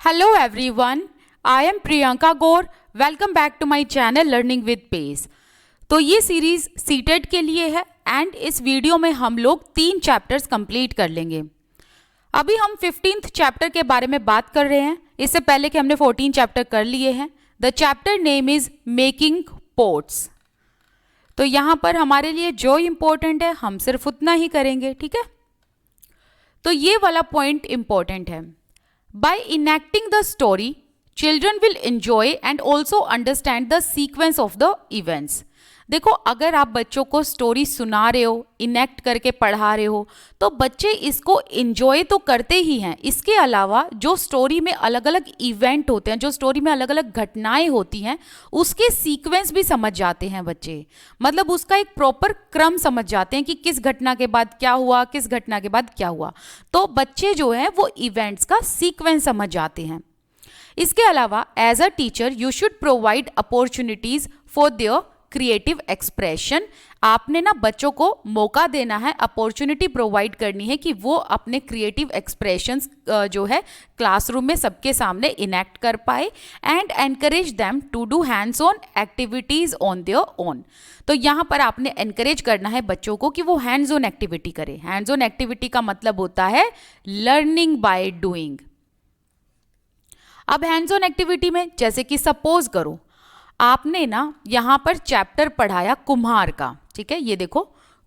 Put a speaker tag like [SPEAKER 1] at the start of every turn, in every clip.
[SPEAKER 1] Hello everyone, I am Priyanka Gaur. Welcome back to my channel Learning with Pace. तो ये series CTET के लिए है and इस वीडियो में हम लोग 3 चैप्टर्स कंप्लीट कर लेंगे। अभी हम 15th चैप्टर के बारे में बात कर रहे हैं, इससे पहले कि हमने 14 चैप्टर कर लिए हैं। The chapter name is making ports. तो यहाँ पर हमारे लिए जो इम्पोर्टेंट है हम सिर्फ उतना ही करेंगे, ठीक है। तो ये वाला पॉइंट इम्पोर्टेंट है। By enacting the story, children will enjoy and also understand the sequence of the events. देखो, अगर आप बच्चों को स्टोरी सुना रहे हो, इनेक्ट करके पढ़ा रहे हो, तो बच्चे इसको इंजॉय तो करते ही हैं। इसके अलावा जो स्टोरी में अलग अलग इवेंट होते हैं, जो स्टोरी में अलग अलग घटनाएं होती हैं, उसके सीक्वेंस भी समझ जाते हैं बच्चे। मतलब उसका एक प्रॉपर क्रम समझ जाते हैं कि किस घटना के बाद क्या हुआ, किस घटना के बाद क्या हुआ। तो बच्चे जो हैं वो इवेंट्स का सीक्वेंस समझ जाते हैं। इसके अलावा as a teacher you should provide opportunities for their creative expression. आपने ना बच्चों को मौका देना है, अपॉर्चुनिटी प्रोवाइड करनी है कि वो अपने क्रिएटिव एक्सप्रेशंस जो है क्लासरूम में सबके सामने इनेक्ट कर पाए and encourage them to do hands on activities on their own. तो यहाँ पर आपने एनकरेज करना है बच्चों को कि वो हैंड्स ऑन एक्टिविटी करें। हैंड्स ऑन एक्टिविटी का मतलब होता है लर्निंग बाय डूइंग। अब हैंड्स ऑन एक्टिविटी में जैसे कि सपोज करो आपने ना यहाँ पर चैप्टर पढ़ाया कुम्हार का, ठीक है। ये देखो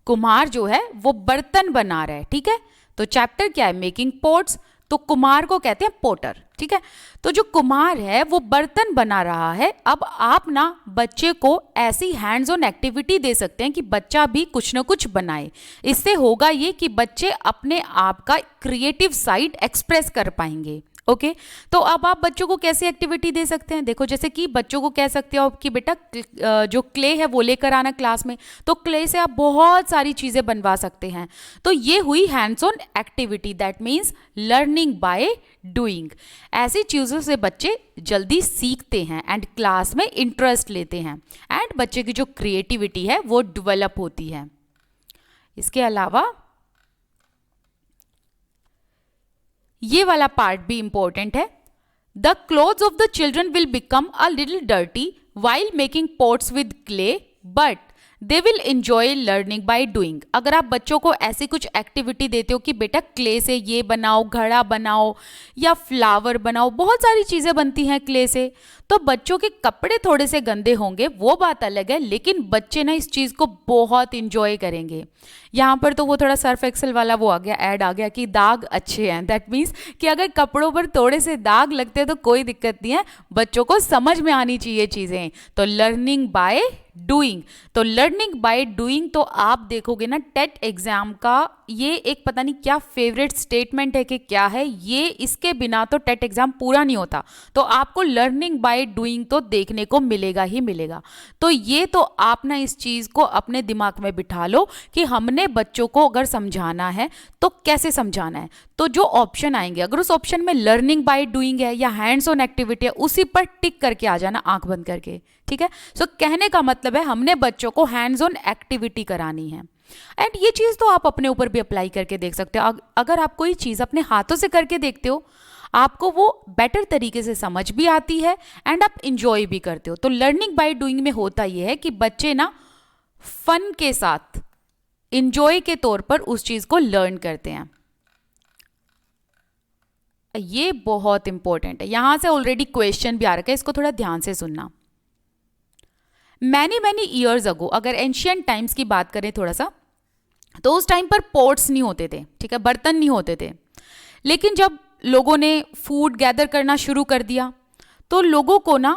[SPEAKER 1] कुम्हार जो है वो बर्तन बना रहा है, ठीक है। तो चैप्टर क्या है? Making pots. तो कुम्हार को कहते हैं पोटर, ठीक है। तो जो कुम्हार है वो बर्तन बना रहा है। अब आप ना बच्चे को ऐसी हैंड्स ऑन एक्टिविटी दे सकते हैं कि बच्चा भी कुछ ना कुछ बनाए। इससे होगा ये कि बच्चे अपने आप का क्रिएटिव साइड एक्सप्रेस कर पाएंगे। ओके तो अब आप बच्चों को कैसे एक्टिविटी दे सकते हैं? देखो, जैसे कि बच्चों को कह सकते हो कि बेटा जो क्ले है वो लेकर आना क्लास में। तो क्ले से आप बहुत सारी चीज़ें बनवा सकते हैं। तो ये हुई hands on activity, that means learning by doing. ऐसी चीज़ों से बच्चे जल्दी सीखते हैं एंड क्लास में इंटरेस्ट लेते हैं एंड बच्चे की जो क्रिएटिविटी है वो डेवलप होती है। इसके अलावा ये वाला पार्ट भी इंपॉर्टेंट है। The clothes of the children will become a little dirty while making pots with clay but they will enjoy learning by doing. अगर आप बच्चों को ऐसी कुछ एक्टिविटी देते हो कि बेटा क्ले से ये बनाओ, घड़ा बनाओ या फ्लावर बनाओ, बहुत सारी चीज़ें बनती हैं क्ले से, तो बच्चों के कपड़े थोड़े से गंदे होंगे वो बात अलग है, लेकिन बच्चे ना इस चीज़ को बहुत इंजॉय करेंगे। यहाँ पर तो वो थोड़ा सर्फ एक्सेल वाला वो आ गया, ऐड आ गया कि दाग अच्छे हैं। दैट मीन्स कि अगर कपड़ों पर थोड़े से दाग लगते हैं तो कोई दिक्कत नहीं है, बच्चों को समझ में आनी चाहिए चीज़ें। तो लर्निंग बाय डूइंग। तो लर्निंग बाय डूइंग तो आप देखोगे ना टेट एग्जाम का ये एक पता नहीं क्या फेवरेट स्टेटमेंट है कि क्या है ये, इसके बिना तो टेट एग्जाम पूरा नहीं होता। तो आपको लर्निंग बाय डूइंग तो देखने को मिलेगा ही मिलेगा। तो ये तो आप ना इस चीज़ को अपने दिमाग में बिठा लो कि हमने बच्चों को अगर समझाना है तो कैसे समझाना है। तो जो ऑप्शन आएंगे, अगर उस ऑप्शन में लर्निंग बाय डूइंग है या हैंड्स ऑन एक्टिविटी है, उसी पर टिक करके आ जाना आंख बंद करके, ठीक है। सो कहने का मतलब है हमने बच्चों को हैंड्स ऑन एक्टिविटी करानी है एंड ये चीज़ तो आप अपने ऊपर भी अप्लाई करके देख सकते हो। अगर आप कोई चीज़ अपने हाथों से करके देखते हो आपको वो बेटर तरीके से समझ भी आती है एंड आप इंजॉय भी करते हो। तो लर्निंग बाय डूइंग में होता ये है कि बच्चे ना फन के साथ इंजॉय के तौर पर उस चीज़ को लर्न करते हैं। ये बहुत इंपॉर्टेंट है। यहां से ऑलरेडी क्वेश्चन भी आ रखा है, इसको थोड़ा ध्यान से सुनना। मैनी ईयर्स अगो, अगर एंशियंट टाइम्स की बात करें थोड़ा सा, तो उस टाइम पर पॉट्स नहीं होते थे, ठीक है, बर्तन नहीं होते थे। लेकिन जब लोगों ने फूड गैदर करना शुरू कर दिया तो लोगों को ना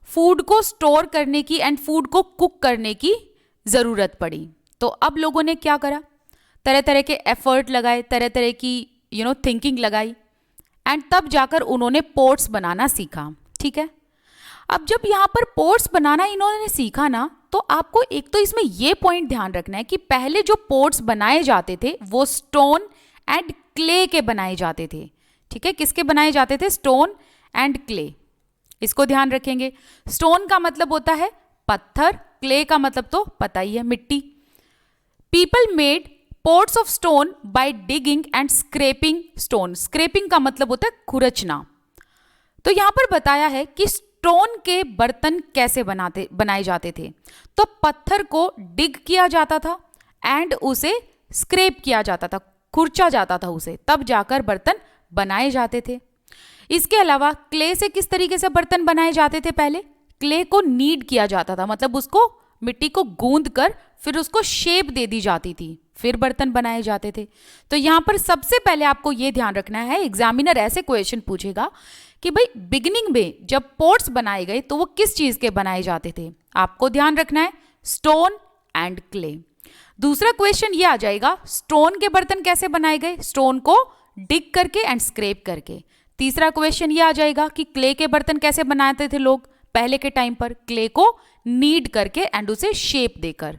[SPEAKER 1] फूड को स्टोर करने की एंड फूड को कुक करने की ज़रूरत पड़ी। तो अब लोगों ने क्या करा, तरह तरह के एफर्ट लगाए, तरह तरह की थिंकिंग लगाई एंड तब जाकर उन्होंने पॉट्स बनाना सीखा, ठीक है। अब जब यहाँ पर पॉट्स बनाना इन्होंने सीखा ना, तो आपको एक तो इसमें ये पॉइंट ध्यान रखना है कि पहले जो पॉट्स बनाए जाते थे वो स्टोन एंड क्ले के बनाए जाते थे, ठीक है। किसके बनाए जाते थे? Stone and clay. इसको ध्यान रखेंगे। स्टोन का मतलब होता है पत्थर, क्ले का मतलब तो पता ही है मिट्टी। People made pots of stone by digging and scraping stone. Scraping का मतलब होता है खुरचना। तो यहाँ पर बताया है कि स्टोन के बर्तन कैसे बनाए जाते थे। तो पत्थर को डिग किया जाता था एंड उसे स्क्रैप किया जाता था, खुरचा जाता था उसे, तब जाकर बर्तन बनाए जाते थे। इसके अलावा क्ले से किस तरीके से बर्तन बनाए जाते थे? पहले क्ले को नीड किया जाता था, मतलब उसको मिट्टी को गूंद कर फिर उसको शेप दे दी जाती थी, फिर बर्तन बनाए जाते थे। तो यहाँ पर सबसे पहले आपको ये ध्यान रखना है, एग्जामिनर ऐसे क्वेश्चन पूछेगा कि भाई बिगिनिंग में जब पोट्स बनाए गए तो वो किस चीज के बनाए जाते थे? आपको ध्यान रखना है स्टोन एंड क्ले। दूसरा क्वेश्चन ये आ जाएगा, स्टोन के बर्तन कैसे बनाए गए? स्टोन को डिग करके एंड स्क्रैप करके। तीसरा क्वेश्चन ये आ जाएगा कि क्ले के बर्तन कैसे बनाते थे लोग पहले के टाइम पर? क्ले को नीड करके एंड उसे शेप देकर।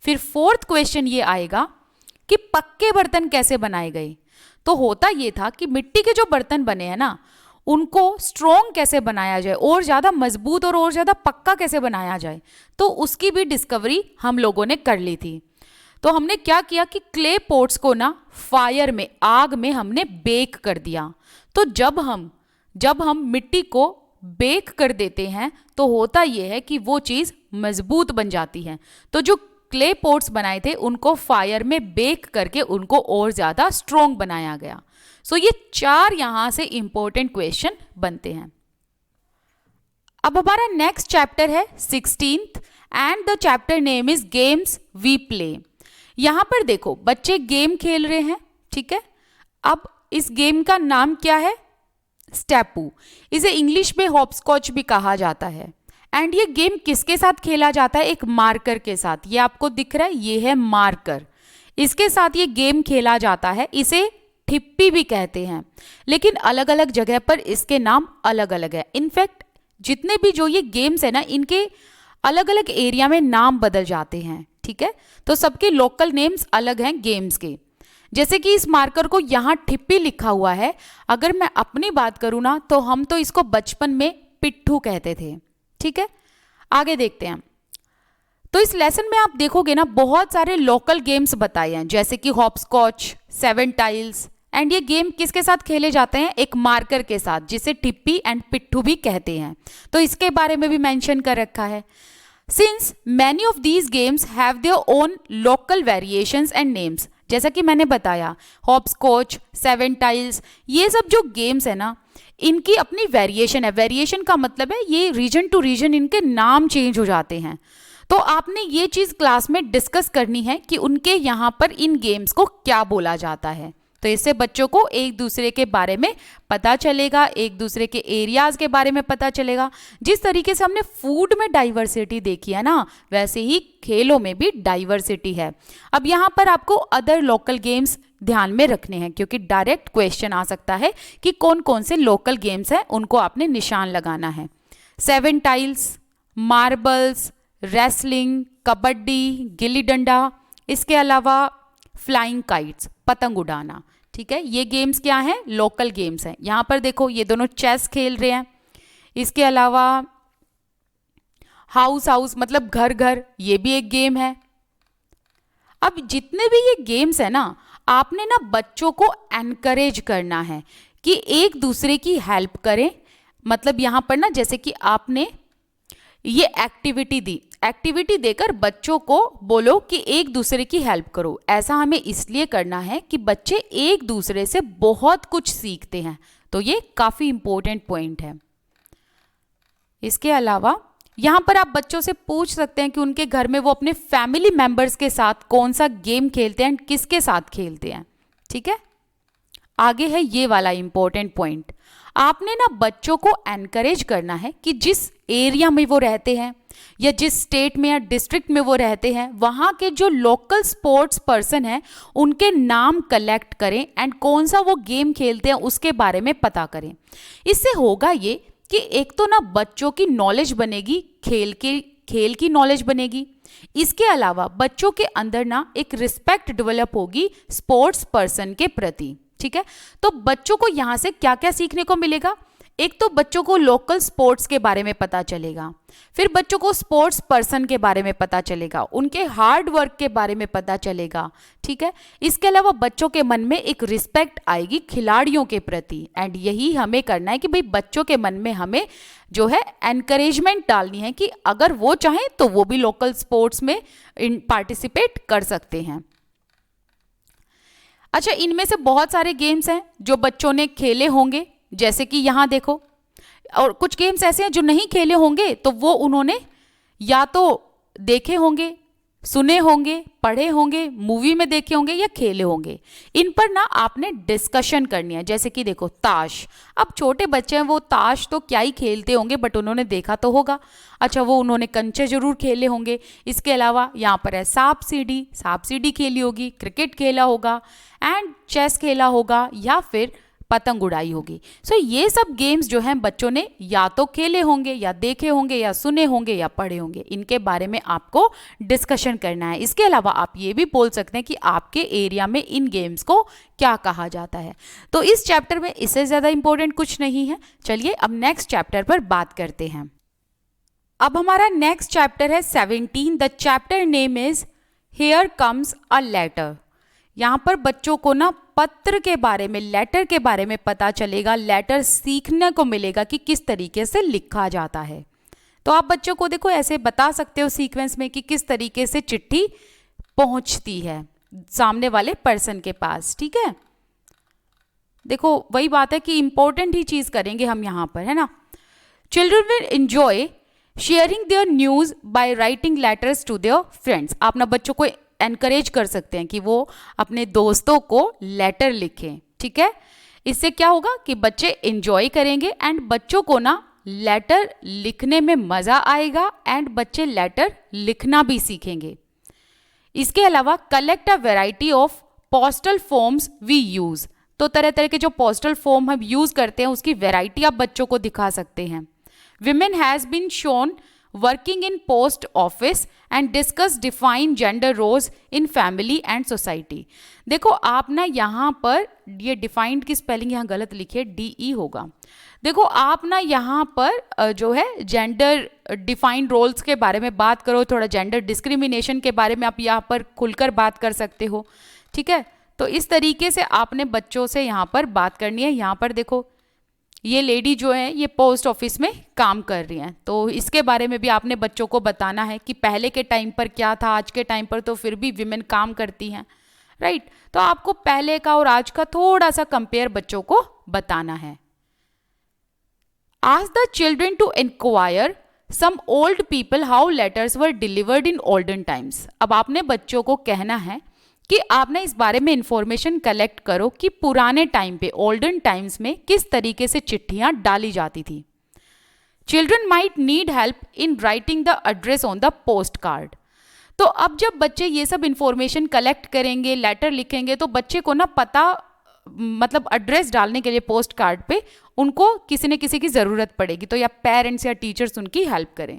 [SPEAKER 1] फिर फोर्थ क्वेश्चन ये आएगा कि पक्के बर्तन कैसे बनाए गए? तो होता ये था कि मिट्टी के जो बर्तन बने हैं ना, उनको स्ट्रॉन्ग कैसे बनाया जाए, और ज़्यादा मजबूत और ज़्यादा पक्का कैसे बनाया जाए, तो उसकी भी डिस्कवरी हम लोगों ने कर ली थी। तो हमने क्या किया कि क्ले पॉट्स को ना फायर में, आग में हमने बेक कर दिया। तो जब हम मिट्टी को बेक कर देते हैं तो होता यह है कि वो चीज़ मजबूत बन जाती है। तो जो क्ले पॉट्स बनाए थे उनको फायर में बेक करके उनको और ज़्यादा स्ट्रॉन्ग बनाया गया। सो ये 4 यहाँ से इंपॉर्टेंट क्वेश्चन बनते हैं। अब हमारा नेक्स्ट चैप्टर है 16th and the chapter name is games we play. यहाँ पर देखो बच्चे गेम खेल रहे हैं, ठीक है। अब इस गेम का नाम क्या है? स्टेपू। इसे इंग्लिश में हॉपस्कॉच भी कहा जाता है। एंड ये गेम किसके साथ खेला जाता है? एक मार्कर के साथ। ये आपको दिख रहा है, ये है मार्कर। इसके साथ ये गेम खेला जाता है। इसे ठिप्पी भी कहते हैं, लेकिन अलग अलग जगह पर इसके नाम अलग अलग है। इनफैक्ट जितने भी जो ये गेम्स है ना, इनके अलग अलग एरिया में नाम बदल जाते हैं, ठीक है। तो सबके लोकल नेम्स अलग हैं गेम्स के। जैसे कि इस मार्कर को यहाँ ठिप्पी लिखा हुआ है। अगर मैं अपनी बात करूँ ना, तो हम तो इसको बचपन में पिट्ठू कहते थे, ठीक है। आगे देखते हैं। तो इस लेसन में आप देखोगे ना, बहुत सारे लोकल गेम्स बताए हैं, जैसे कि हॉपस्कॉच, 7 टाइल्स। एंड ये गेम किसके साथ खेले जाते हैं? एक मार्कर के साथ, जिसे टिप्पी एंड पिट्ठू भी कहते हैं। तो इसके बारे में भी मेंशन कर रखा है। Since many of these games have their own local variations and names, जैसा कि मैंने बताया हॉपस्कॉच, 7 टाइल्स, ये सब जो गेम्स है ना, इनकी अपनी वेरिएशन है। वेरिएशन का मतलब है ये रीजन टू रीजन इनके नाम चेंज हो जाते हैं। तो आपने ये चीज़ क्लास में डिस्कस करनी है कि उनके यहाँ पर इन गेम्स को क्या बोला जाता है। तो इससे बच्चों को एक दूसरे के बारे में पता चलेगा, एक दूसरे के एरियाज के बारे में पता चलेगा। जिस तरीके से हमने फूड में डाइवर्सिटी देखी है ना, वैसे ही खेलों में भी डाइवर्सिटी है। अब यहाँ पर आपको अदर लोकल गेम्स ध्यान में रखने हैं, क्योंकि डायरेक्ट क्वेश्चन आ सकता है कि कौन कौन से लोकल गेम्स हैं, उनको आपने निशान लगाना है। 7 tiles, marbles, wrestling, kabaddi, gilli danda, इसके अलावा फ्लाइंग काइट्स, पतंग उड़ाना, ठीक है। ये गेम्स क्या हैं? लोकल गेम्स हैं। यहाँ पर देखो ये दोनों चेस खेल रहे हैं। इसके अलावा हाउस हाउस मतलब घर घर, ये भी एक गेम है। अब जितने भी ये गेम्स है ना, आपने ना बच्चों को एनकरेज करना है कि एक दूसरे की हेल्प करें। मतलब यहाँ पर ना, जैसे कि आपने ये एक्टिविटी दी, एक्टिविटी देकर बच्चों को बोलो कि एक दूसरे की हेल्प करो। ऐसा हमें इसलिए करना है कि बच्चे एक दूसरे से बहुत कुछ सीखते हैं। तो ये काफ़ी इंपॉर्टेंट पॉइंट है। इसके अलावा यहाँ पर आप बच्चों से पूछ सकते हैं कि उनके घर में वो अपने फैमिली मेंबर्स के साथ कौन सा गेम खेलते हैं, किसके साथ खेलते हैं, ठीक है। आगे है ये वाला इंपॉर्टेंट पॉइंट। आपने ना बच्चों को एनकरेज करना है कि जिस एरिया में वो रहते हैं या जिस स्टेट में या डिस्ट्रिक्ट में वो रहते हैं, वहाँ के जो लोकल स्पोर्ट्स पर्सन हैं उनके नाम कलेक्ट करें एंड कौन सा वो गेम खेलते हैं उसके बारे में पता करें। इससे होगा ये कि एक तो ना बच्चों की नॉलेज बनेगी, खेल की नॉलेज बनेगी। इसके अलावा बच्चों के अंदर ना एक रिस्पेक्ट डेवलप होगी स्पोर्ट्स पर्सन के प्रति, ठीक है। तो बच्चों को यहाँ से क्या क्या सीखने को मिलेगा? एक तो बच्चों को लोकल स्पोर्ट्स के बारे में पता चलेगा, फिर बच्चों को स्पोर्ट्स पर्सन के बारे में पता चलेगा, उनके हार्ड वर्क के बारे में पता चलेगा, ठीक है। इसके अलावा बच्चों के मन में एक रिस्पेक्ट आएगी खिलाड़ियों के प्रति, एंड यही हमें करना है कि भाई बच्चों के मन में हमें जो है एनकरेजमेंट डालनी है कि अगर वो चाहें तो वो भी लोकल स्पोर्ट्स में पार्टिसिपेट कर सकते हैं। अच्छा, इनमें से बहुत सारे गेम्स हैं जो बच्चों ने खेले होंगे, जैसे कि यहाँ देखो, और कुछ गेम्स ऐसे हैं जो नहीं खेले होंगे तो वो उन्होंने या तो देखे होंगे, सुने होंगे, पढ़े होंगे, मूवी में देखे होंगे या खेले होंगे। इन पर ना आपने डिस्कशन करनी है। जैसे कि देखो ताश, अब छोटे बच्चे हैं वो ताश तो क्या ही खेलते होंगे, बट उन्होंने देखा तो होगा। अच्छा, वो उन्होंने कंचे जरूर खेले होंगे। इसके अलावा यहाँ पर है सांप सीढ़ी खेली होगी, क्रिकेट खेला होगा, एंड चेस खेला होगा, या फिर पतंग उड़ाई होगी। सो ये सब गेम्स जो हैं बच्चों ने या तो खेले होंगे, या देखे होंगे, या सुने होंगे, या पढ़े होंगे। इनके बारे में आपको डिस्कशन करना है। इसके अलावा आप ये भी बोल सकते हैं कि आपके एरिया में इन गेम्स को क्या कहा जाता है। तो इस चैप्टर में इससे ज़्यादा इंपॉर्टेंट कुछ नहीं है। चलिए अब नेक्स्ट चैप्टर पर बात करते हैं। अब हमारा नेक्स्ट चैप्टर है 17। The chapter name is here comes a letter. यहाँ पर बच्चों को ना पत्र के बारे में, लेटर के बारे में पता चलेगा, लेटर सीखने को मिलेगा कि किस तरीके से लिखा जाता है। तो आप बच्चों को देखो ऐसे बता सकते हो सीक्वेंस में कि किस तरीके से चिट्ठी पहुंचती है सामने वाले पर्सन के पास, ठीक है। देखो वही बात है कि इंपॉर्टेंट ही चीज करेंगे हम यहाँ पर, है ना। Children will enjoy sharing their news by writing letters to their friends. आप ना बच्चों को एनकरेज कर सकते हैं कि वो अपने दोस्तों को लेटर लिखें, ठीक है। इससे क्या होगा कि बच्चे एंजॉय करेंगे, एंड बच्चों को ना लेटर लिखने में मज़ा आएगा, एंड बच्चे लेटर लिखना भी सीखेंगे। इसके अलावा collect a variety of postal forms we use. तो तरह तरह के जो पोस्टल फॉर्म हम यूज़ करते हैं उसकी वैरायटी आप बच्चों को दिखा सकते हैं। Women has been shown working in post office and discuss define gender roles in family and society. देखो आप ना यहाँ पर ये डिफाइंड की स्पेलिंग यहाँ गलत लिखी है, DE होगा। देखो आप ना यहाँ पर जो है जेंडर डिफाइंड रोल्स के बारे में बात करो, थोड़ा जेंडर डिस्क्रिमिनेशन के बारे में आप यहाँ पर खुलकर बात कर सकते हो, ठीक है। तो इस तरीके से आपने बच्चों से यहाँ पर बात करनी है। यहाँ पर देखो ये लेडी जो है ये पोस्ट ऑफिस में काम कर रही हैं, तो इसके बारे में भी आपने बच्चों को बताना है कि पहले के टाइम पर क्या था, आज के टाइम पर तो फिर भी विमेन काम करती हैं, राइट। तो आपको पहले का और आज का थोड़ा सा कंपेयर बच्चों को बताना है। Ask the children to enquire some old people how letters were delivered in olden times. अब आपने बच्चों को कहना है कि आपने इस बारे में इंफॉर्मेशन कलेक्ट करो कि पुराने टाइम पे, ओल्डन टाइम्स में किस तरीके से चिट्ठियां डाली जाती थी। Children might need help in writing the address on the post card. तो अब जब बच्चे ये सब इंफॉर्मेशन कलेक्ट करेंगे, लेटर लिखेंगे, तो बच्चे को ना पता, मतलब एड्रेस डालने के लिए पोस्ट कार्ड पे उनको किसी न किसी की ज़रूरत पड़ेगी, तो या पेरेंट्स या टीचर्स उनकी हेल्प करें।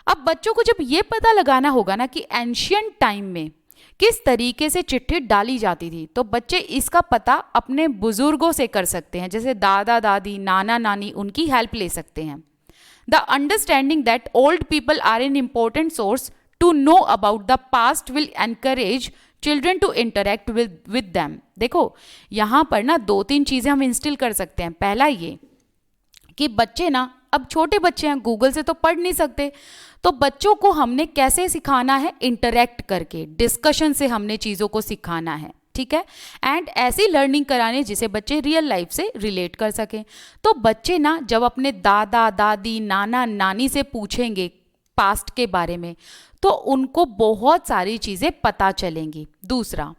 [SPEAKER 1] अब बच्चों को जब ये पता लगाना होगा ना कि एंशियंट टाइम में किस तरीके से चिट्ठी डाली जाती थी, तो बच्चे इसका पता अपने बुजुर्गों से कर सकते हैं, जैसे दादा दादी, नाना नानी, उनकी हेल्प ले सकते हैं। The understanding that old people are an important source to know about the past will encourage children to interact with them. देखो यहाँ पर ना 2-3 चीज़ें हम इंस्टिल कर सकते हैं। पहला ये कि बच्चे ना, अब छोटे बच्चे हैं, गूगल से तो पढ़ नहीं सकते, तो बच्चों को हमने कैसे सिखाना है, इंटरेक्ट करके, डिस्कशन से हमने चीज़ों को सिखाना है, ठीक है। एंड ऐसी लर्निंग कराने जिसे बच्चे रियल लाइफ से रिलेट कर सकें। तो बच्चे ना जब अपने दादा दादी, नाना नानी से पूछेंगे पास्ट के बारे में, तो उनको बहुत सारी चीज़ें पता चलेंगी। दूसरा,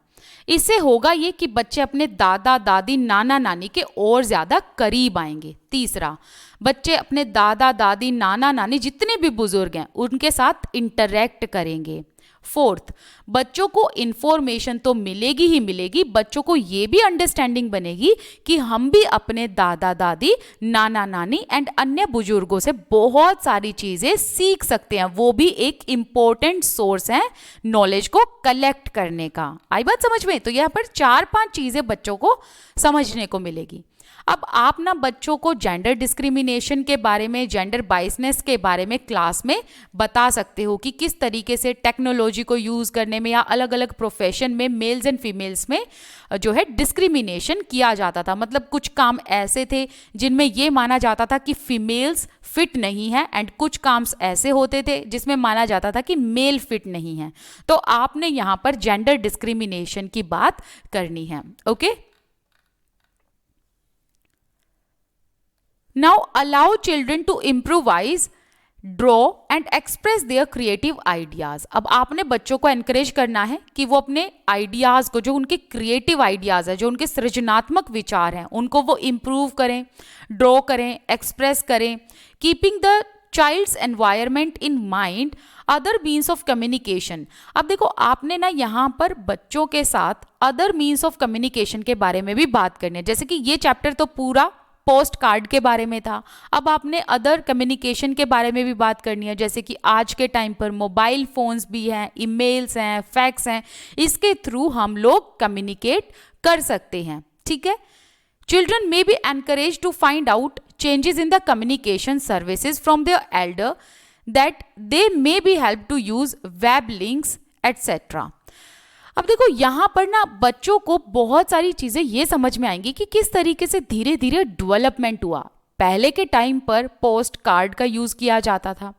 [SPEAKER 1] इससे होगा ये कि बच्चे अपने दादा दादी, नाना नानी के और ज़्यादा करीब आएंगे। तीसरा, बच्चे अपने दादा दादी, नाना नानी, जितने भी बुजुर्ग हैं उनके साथ इंटरेक्ट करेंगे। फोर्थ, बच्चों को इन्फॉर्मेशन तो मिलेगी ही मिलेगी, बच्चों को ये भी अंडरस्टैंडिंग बनेगी कि हम भी अपने दादा दादी, नाना नानी एंड अन्य बुजुर्गों से बहुत सारी चीज़ें सीख सकते हैं। वो भी एक इम्पोर्टेंट सोर्स है नॉलेज को कलेक्ट करने का। आई बात समझ में? तो यहाँ पर 4-5 चीज़ें बच्चों को समझने को मिलेगी। अब आप ना बच्चों को जेंडर डिस्क्रिमिनेशन के बारे में, जेंडर बाइसनेस के बारे में क्लास में बता सकते हो कि किस तरीके से टेक्नोलॉजी को यूज़ करने में या अलग अलग प्रोफेशन में मेल्स एंड फीमेल्स में जो है डिस्क्रिमिनेशन किया जाता था। मतलब कुछ काम ऐसे थे जिनमें ये माना जाता था कि फीमेल्स फिट नहीं है, एंड कुछ काम ऐसे होते थे जिसमें माना जाता था कि मेल फिट नहीं है। तो आपने यहाँ पर जेंडर डिस्क्रिमिनेशन की बात करनी है। Okay, now allow children to improvise, draw and express their creative ideas. अब आपने बच्चों को एनकरेज करना है कि वो अपने आइडियाज को, जो उनके क्रिएटिव आइडियाज है, जो उनके सृजनात्मक विचार हैं, उनको वो इम्प्रूव करें, ड्रॉ करें, एक्सप्रेस करें, keeping the child's environment in mind, other means of communication. अब देखो आपने ना यहाँ पर बच्चों के साथ अदर मीन्स ऑफ कम्युनिकेशन के बारे में भी बात करनी है। जैसे कि ये चैप्टर तो पूरा पोस्ट कार्ड के बारे में था, अब आपने अदर कम्युनिकेशन के बारे में भी बात करनी है। जैसे कि आज के टाइम पर मोबाइल फोन्स भी हैं, ईमेल्स हैं, फैक्स हैं, इसके थ्रू हम लोग कम्युनिकेट कर सकते हैं। ठीक है, children may be encouraged to find out changes in the communication services from their elder, that they may be helped to use web links etc. अब देखो यहाँ पर ना बच्चों को बहुत सारी चीज़ें ये समझ में आएंगी कि किस तरीके से धीरे धीरे डेवलपमेंट हुआ। पहले के टाइम पर पोस्ट कार्ड का यूज़ किया जाता था,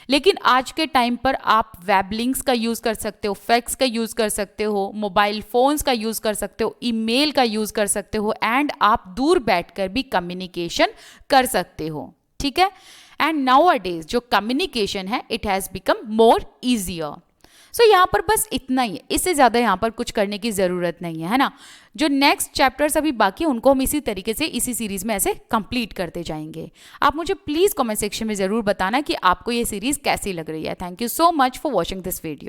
[SPEAKER 1] लेकिन आज के टाइम पर आप वेब लिंक्स का यूज़ कर सकते हो, फैक्स का यूज़ कर सकते हो, मोबाइल फ़ोन्स का यूज़ कर सकते हो, ईमेल का यूज़ कर सकते हो, एंड आप दूर बैठकर भी कम्युनिकेशन कर सकते हो। ठीक है, एंड नाउ अ डेज जो कम्युनिकेशन है it has become more easier. So यहाँ पर बस इतना ही है, इससे ज़्यादा यहाँ पर कुछ करने की ज़रूरत नहीं है ना। जो नेक्स्ट चैप्टर्स अभी बाकी हैं उनको हम इसी तरीके से इसी सीरीज़ में ऐसे कंप्लीट करते जाएंगे। आप मुझे प्लीज़ कमेंट सेक्शन में ज़रूर बताना कि आपको ये सीरीज़ कैसी लग रही है। Thank you so much for watching this video.